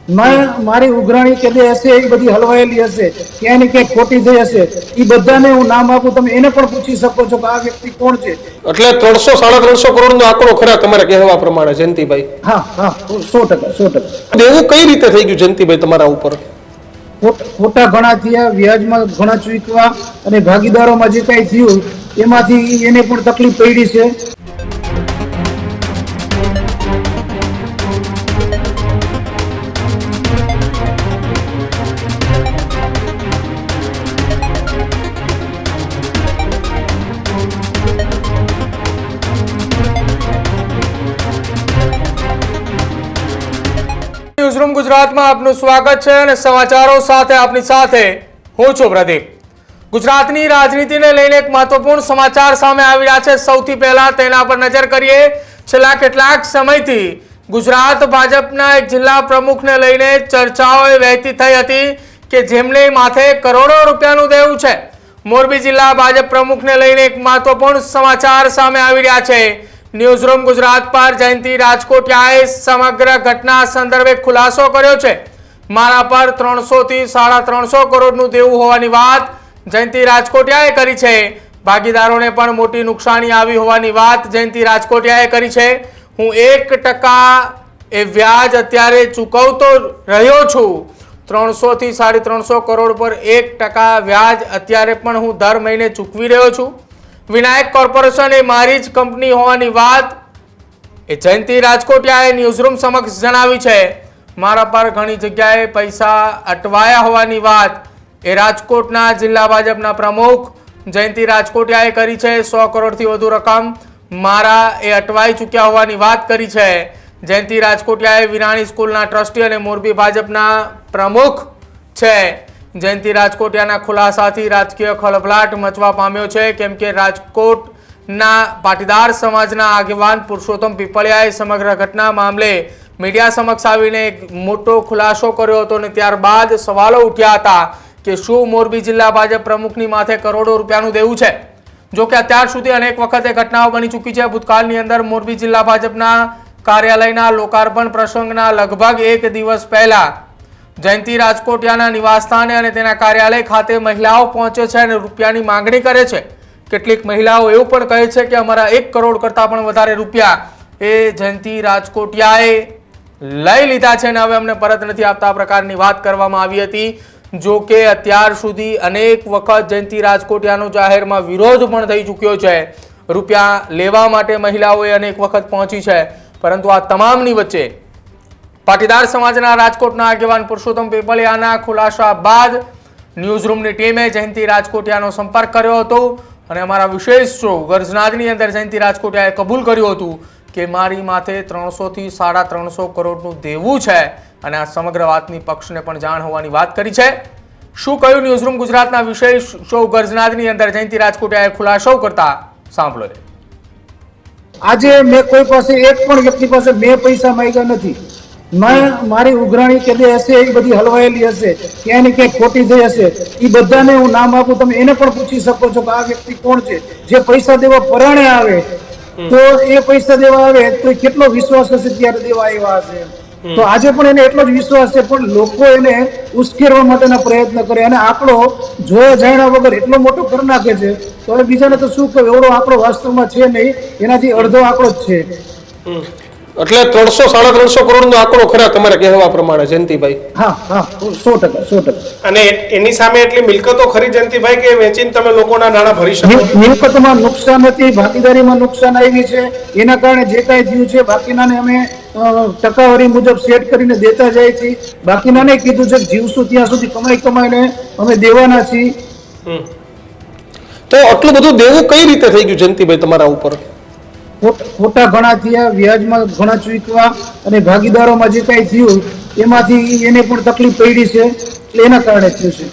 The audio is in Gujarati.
મારી ઉઘરાણી કે હશે એ બધી હલવાયેલી હશે, ક્યાંય ને ક્યાંય ખોટી થઈ હશે, એ બધાને હું નામ આપું, તમે એને પણ પૂછી શકો છો કે આ વ્યક્તિ કોણ છે. એટલે 300-350 કરોડ નો આંકડો ખરા તમારા કહેવા પ્રમાણે જયંતિભાઈ? હા હા, 100%. દેવું કઈ રીતે થઈ ગયું જયંતિભાઈ તમારા ઉપર? ખોટા ઘણા થયા, વ્યાજમાં ઘણા ચૂકવા, અને ભાગીદારોમાં જે કઈ થયું એમાંથી એને પણ તકલીફ પડી છે. ન્યૂઝરૂમ ગુજરાતમાં આપનું સ્વાગત છે અને સમાચારો સાથે આપની સાથે હું છું પ્રદીપ. ગુજરાતની રાજનીતિને લઈને એક મહત્વપૂર્ણ સમાચાર સામે આવી રહ્યા છે. સૌથી પહેલા તેના પર નજર કરીએ. છેલ્લા કેટલાક સમયથી ગુજરાત ભાજપના એક જિલ્લા પ્રમુખને લઈને ચર્ચાઓ વહેતી થઈ હતી કે જેમને માથે કરોડો રૂપિયાનું દેવું છે. મોરબી જિલ્લા ભાજપ પ્રમુખને લઈને એક મહત્વપૂર્ણ સમાચાર સામે આવી રહ્યા છે. ન્યૂઝરૂમ ગુજરાત પર જયંતિ રાજકોટિયાએ સમગ્ર ઘટના સંદર્ભે ખુલાસો કર્યો છે. મારા પર 300 થી 350 કરોડનું દેવું હોવાની વાત જયંતિ રાજકોટિયાએ કરી છે. ભાગીદારોને પણ મોટી નુકસાની આવી હોવાની વાત જયંતિ રાજકોટિયાએ કરી છે. હું 1% એ વ્યાજ અત્યારે ચૂકવતો રહ્યો છું. 300 થી 350 કરોડ પર 1% વ્યાજ અત્યારે પણ હું દર મહિને ચૂકવી રહ્યો છું. વિનાયક કોર્પોરેશન એ મારી જ કંપની હોવાની વાત એ જયંતિ રાજકોટિયાએ ન્યૂઝરૂમ સમક્ષ જણાવી છે. મારા પર ઘણી જગ્યાએ પૈસા અટવાયા હોવાની વાત એ રાજકોટના જિલ્લા ભાજપના પ્રમુખ જયંતિ રાજકોટિયાએ કરી છે. 100 કરોડથી વધુ રકમ મારા એ અટવાઈ ચૂક્યા હોવાની વાત કરી છે. જયંતિ રાજકોટિયાએ વિરાણી સ્કૂલના ટ્રસ્ટી અને મોરબી ભાજપના પ્રમુખ છે. જયંતિ રાજકોટિયાના ખુલાસાથી રાજકીય ખળભળાટ મચવા પામ્યો છે, કેમ કે રાજકોટના પાટીદાર સમાજના આગેવાન પુરુષોત્તમ પીપળિયાએ સમગ્ર ઘટના મામલે મીડિયા સમક્ષ આવીને એક મોટો ખુલાસો કર્યો હતો અને ત્યારબાદ સવાલો ઉઠ્યા હતા કે શું મોરબી જિલ્લા ભાજપ પ્રમુખની માથે કરોડો રૂપિયાનું દેવું છે. જો કે અત્યાર સુધી અનેક વખતે ઘટનાઓ બની ચૂકી છે. ભૂતકાળની અંદર મોરબી જિલ્લા ભાજપના કાર્યાલયના લોકાર્પણ પ્રસંગના લગભગ એક દિવસ પહેલા જયંતિ રાજકોટિયાના નિવાસસ્થાને અને તેના કાર્યાલય ખાતે મહિલાઓ પહોંચે છે અને રૂપિયાની માંગણી કરે છે. કેટલીક મહિલાઓ એવું પણ કહે છે કે અમારા 1 કરોડ કરતાં પણ વધારે રૂપિયા એ જયંતિ રાજકોટિયાએ લઈ લીધા છે અને હવે અમને પરત નથી આપતા આ પ્રકારની વાત કરવામાં આવી હતી. જો કે અત્યાર સુધી અનેક વખત જયંતિ રાજકોટિયાનો જાહેરમાં વિરોધ પણ થઈ ચૂક્યો છે. રૂપિયા લેવા માટે મહિલાઓએ અનેક વખત પહોંચી છે, પરંતુ આ તમામની વચ્ચે પાટીદાર સમાજના રાજકોટના આગેવાન પુરુષોત્તમ પીપળિયાના ખુલાસા બાદ ન્યૂઝરૂમની ટીમે જયંતિ રાજકોટિયાનો સંપર્ક કર્યો હતો અને અમારા વિશેષ શો ગર્જનાદની અંદર જયંતિ રાજકોટિયાએ કબૂલ કર્યું હતું કે મારી માથે 300 થી 350 કરોડનું દેવું છે અને આ સમગ્ર વાતની પક્ષને પણ જાણ હોવાની વાત કરી છે. શું કહ્યું ન્યૂઝરૂમ ગુજરાતના વિશેષ શો ગર્જનાદની અંદર જયંતિ રાજકોટિયાએ ખુલાસો કરતા સાંભળો. આજે મેં કોઈ પાસે એક પણ વ્યક્તિ પાસે મેં પૈસા માંગ્યા નથી. મારી ઉઘરાણી કે હશે એ બધી હલવાયેલી હશે, ક્યાંય ને ક્યાંય ખોટી થઈ હશે, એ બધાને હું નામ આપું, તમે એને પણ પૂછી શકો છો કે આ વ્યક્તિ કોણ છે. જે પૈસા દેવા પરાણે આવે તો એ પૈસા દેવા આવે તો કેટલો વિશ્વાસ હશે ત્યારે દેવા આવ્યા હશે. તો આજે પણ એને એટલો જ વિશ્વાસ છે, પણ લોકો એને ઉશ્કેરવા માટેના પ્રયત્ન કરે અને આંકડો જોયા જાણ્યા વગર એટલો મોટો કરી નાખે છે. તો હવે બીજાને તો શું કહે, એવડો આંકડો વાસ્તવમાં છે નહીં, એનાથી અડધો આંકડો જ છે. એટલે 300-350 કરોડ નો આંકડો ખરા તમારા કહેવા પ્રમાણે જયંતિભાઈ? હા હા, 100%. અને એની સામે એટલી મિલકતો ખરી જયંતિભાઈ કે વેચીને તમે લોકોના નાણાં ભરી શકો? મિલકતમાં નુકસાન નથી, ભાગીદારીમાં નુકસાન આવી છે, એના કારણે જે કાંઈ થયું છે બાકીનાને અમે ટકાવારી મુજબ સેટ કરીને દેતા જાય છે. બાકીનાને કીધું છે જીવશું ત્યાં સુધી કમાઈને અમે દેવાના છીએ. તો આટલું બધું દેવું કઈ રીતે થઈ ગયું જયંતિભાઈ તમારા ઉપર? ખોટા ઘણા થયા, વ્યાજમાં ઘણા ચૂકવા, અને ભાગીદારોમાં જે કાંઈ થયું એમાંથી એને પણ તકલીફ પડી છે, એટલે એના કારણે થયું છે.